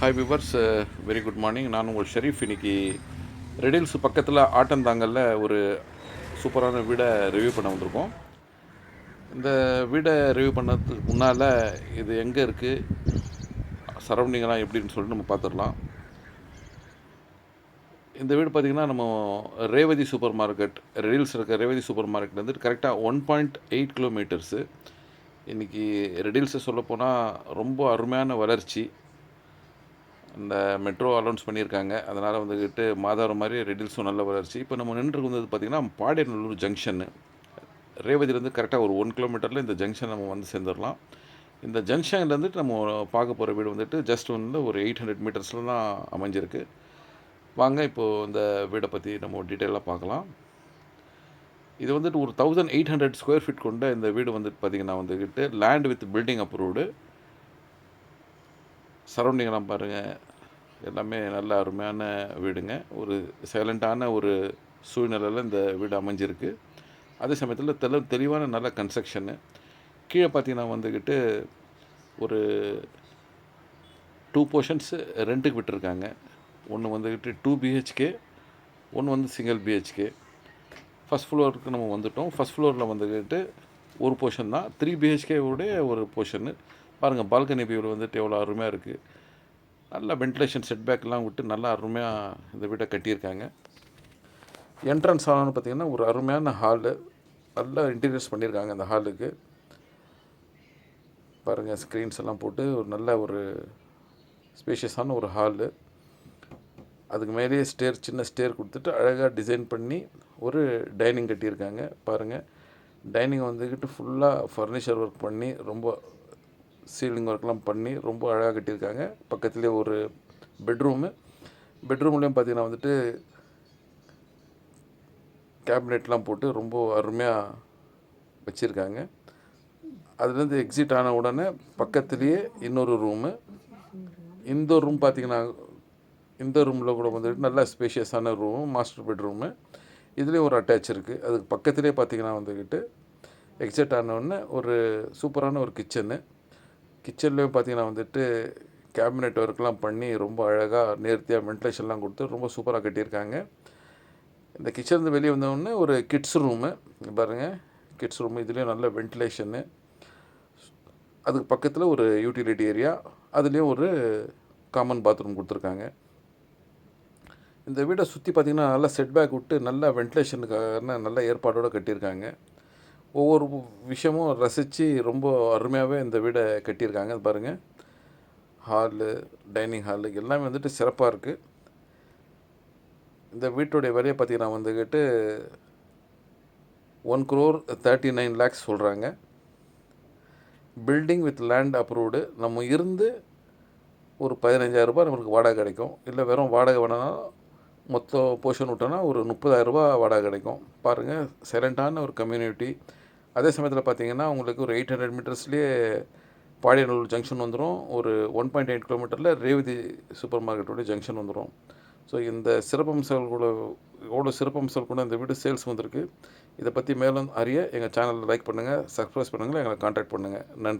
Hi viewers, very good morning. நான் உங்கள் ஷெரீஃப். இன்னைக்கு ரெடில்ஸ் பக்கத்தில் ஆட்டந்தாங்கல்ல ஒரு சூப்பரான வீடை ரிவ்யூ பண்ண வந்திருக்கோம். இந்த வீடை ரிவ்யூ பண்ணதுக்கு முன்னால் இது எங்கே இருக்குது, சரௌண்டிங்கெல்லாம் எப்படின்னு சொல்லிட்டு நம்ம பார்த்துடலாம். இந்த வீடு பார்த்திங்கன்னா நம்ம ரேவதி சூப்பர் மார்க்கெட், ரெடில்ஸ் இருக்க ரேவதி சூப்பர் மார்க்கெட் வந்துட்டு கரெக்டாக 1.8 கிலோமீட்டர்ஸு. இன்றைக்கி ரெடில்ஸை சொல்லப்போனால் ரொம்ப அருமையான வளர்ச்சி. இந்த மெட்ரோ அலௌன்ஸ் பண்ணியிருக்காங்க, அதனால் வந்துக்கிட்டு மாதவரம் மாதிரி ரெடில்ஸும் நல்ல வளர்ச்சி. இப்போ நம்ம நின்று வந்தது பார்த்திங்கன்னா பாடியநல்லூர் ஜங்ஷனு. ரேவதியிலேருந்து கரெக்டாக ஒரு 1 கிலோமீட்டரில் இந்த ஜங்ஷன் நம்ம வந்து சேர்ந்துடலாம். இந்த ஜங்ஷன்லேருந்துட்டு நம்ம பார்க்க போகிற வீடு வந்துட்டு ஜஸ்ட் வந்து ஒரு 800 மீட்டர்ஸில் தான் அமைஞ்சிருக்கு. வாங்க இப்போது இந்த வீடை பற்றி நம்ம டீட்டெயிலாக பார்க்கலாம். இது வந்துட்டு ஒரு 1800 ஸ்கொயர் ஃபீட் கொண்ட இந்த வீடு வந்துட்டு பார்த்திங்கன்னா வந்துக்கிட்டு லேண்ட் வித் பில்டிங் அப்ரூவ்டு. சரௌண்டிங்கெல்லாம் பாருங்கள், எல்லாமே நல்ல அருமையான வீடுங்க. ஒரு சைலண்ட்டான ஒரு சூழ்நிலையில் இந்த வீடு அமைஞ்சிருக்கு. அதே சமயத்தில் தெளிவான நல்ல கன்ஸ்ட்ரக்ஷனு. கீழே பார்த்தீங்கன்னா வந்துக்கிட்டு ஒரு 2 போர்ஷன்ஸு ரெண்ட்டுக்கு விட்டுருக்காங்க. ஒன்று வந்துக்கிட்டு 2 பிஹெச்கே, ஒன்று வந்து சிங்கிள் பிஹெச்கே. ஃபஸ்ட் ஃப்ளோருக்கு நம்ம வந்துவிட்டோம். ஃபஸ்ட் ஃப்ளோரில் வந்துக்கிட்டு ஒரு போர்ஷன் தான், 3 பிஹெச்கேவுடைய ஒரு போர்ஷனு. பாருங்கள், பால்கனி வியூ வந்துட்டு எவ்வளோ அருமையாக இருக்குது. நல்லா வென்டிலேஷன் செட்பேக்லாம் விட்டு நல்லா அருமையாக இந்த வீட்டை கட்டியிருக்காங்க. என்ட்ரன்ஸ் ஹால்னு பார்த்திங்கன்னா ஒரு அருமையான ஹாலு, நல்லா இன்டீரியர்ஸ் பண்ணியிருக்காங்க. இந்த ஹாலுக்கு பாருங்கள், ஸ்க்ரீன்ஸ் எல்லாம் போட்டு ஒரு நல்ல ஒரு ஸ்பேஷியஸான ஒரு ஹாலு. அதுக்கு மேலேயே சின்ன ஸ்டேர் கொடுத்துட்டு அழகாக டிசைன் பண்ணி ஒரு டைனிங் கட்டியிருக்காங்க. பாருங்கள், டைனிங் வந்துக்கிட்டு ஃபுல்லாக ஃபர்னிச்சர் ஒர்க் பண்ணி ரொம்ப சீலிங் ஒர்க்லாம் பண்ணி ரொம்ப அழகாக கட்டியிருக்காங்க. பக்கத்துலேயே ஒரு பெட்ரூம்லேயும் பார்த்திங்கன்னா வந்துட்டு கேபினெட்லாம் போட்டு ரொம்ப அருமையாக வச்சுருக்காங்க. அதுலேருந்து எக்ஸிட் ஆன உடனே பக்கத்துலேயே இன்னொரு ரூமு. இந்த ரூம் பார்த்திங்கன்னா இந்த ரூமில் கூட வந்துட்டு நல்ல ஸ்பேஷியஸான ரூமு, மாஸ்டர் பெட்ரூமு. இதுலேயும் ஒரு அட்டாச் இருக்குது. அதுக்கு பக்கத்துலேயே பார்த்திங்கன்னா வந்துக்கிட்டு எக்ஸிட் ஆனவுடனே ஒரு சூப்பரான ஒரு கிச்சன்லேயும் பார்த்திங்கன்னா வந்துட்டு கேபினெட் ஒர்க்லாம் பண்ணி ரொம்ப அழகாக நேர்த்தியாக வென்டிலேஷன்லாம் கொடுத்து ரொம்ப சூப்பராக கட்டியிருக்காங்க. இந்த கிச்சன்லேருந்து வெளியே வந்தோடனே ஒரு கிட்ஸ் ரூமு பாருங்கள், கிட்ஸ் ரூமு. இதுலேயும் நல்ல வென்டிலேஷனு. அதுக்கு பக்கத்தில் ஒரு யூட்டிலிட்டி ஏரியா, அதுலேயும் ஒரு காமன் பாத்ரூம் கொடுத்துருக்காங்க. இந்த வீடை சுற்றி பார்த்திங்கன்னா நல்லா செட்பேக் விட்டு நல்லா வென்டிலேஷனுக்கான நல்ல ஏற்பாடோடு கட்டியிருக்காங்க. ஒவ்வொரு விஷயமும் ரசித்து ரொம்ப அருமையாகவே இந்த வீடை கட்டியிருக்காங்க. அது பாருங்கள், ஹாலு, டைனிங் ஹாலு எல்லாமே வந்துட்டு சிறப்பாக இருக்குது. இந்த வீட்டுடைய விலையை பார்த்திங்கன்னா வந்துக்கிட்டு 1,39,00,000 சொல்கிறாங்க. Building with land approved. நம்ம இருந்து ஒரு 15,000 நம்மளுக்கு வாடகை கிடைக்கும். இல்லை வெறும் வாடகை வேணாலும் மொத்த போர்ஷன் விட்டோன்னா ஒரு 30,000 வாடகை கிடைக்கும். பாருங்கள், சைலண்ட்டான ஒரு கம்யூனிட்டி. அதே சமயத்தில் பார்த்திங்கன்னா உங்களுக்கு ஒரு 800 மீட்டர்ஸ்லேயே பாடியநல்லூர் ஜங்ஷன் வந்துடும். ஒரு 1.8 கிலோமீட்டரில் ரேவதி சூப்பர் மார்க்கெட்டோடைய ஜங்ஷன் வந்துடும். ஸோ இந்த சிறப்பம்சங்கள் கூட எவ்வளோ சிறப்பம்சங்கள் கூட இந்த வீடு சேல்ஸ் வந்திருக்கு. இதை பற்றி மேலும் அறிய எங்கள் சேனலில் லைக் பண்ணுங்கள், சப்ஸ்கிரைப் பண்ணுங்கள், எங்களை கான்டாக்ட் பண்ணுங்கள். நன்றி.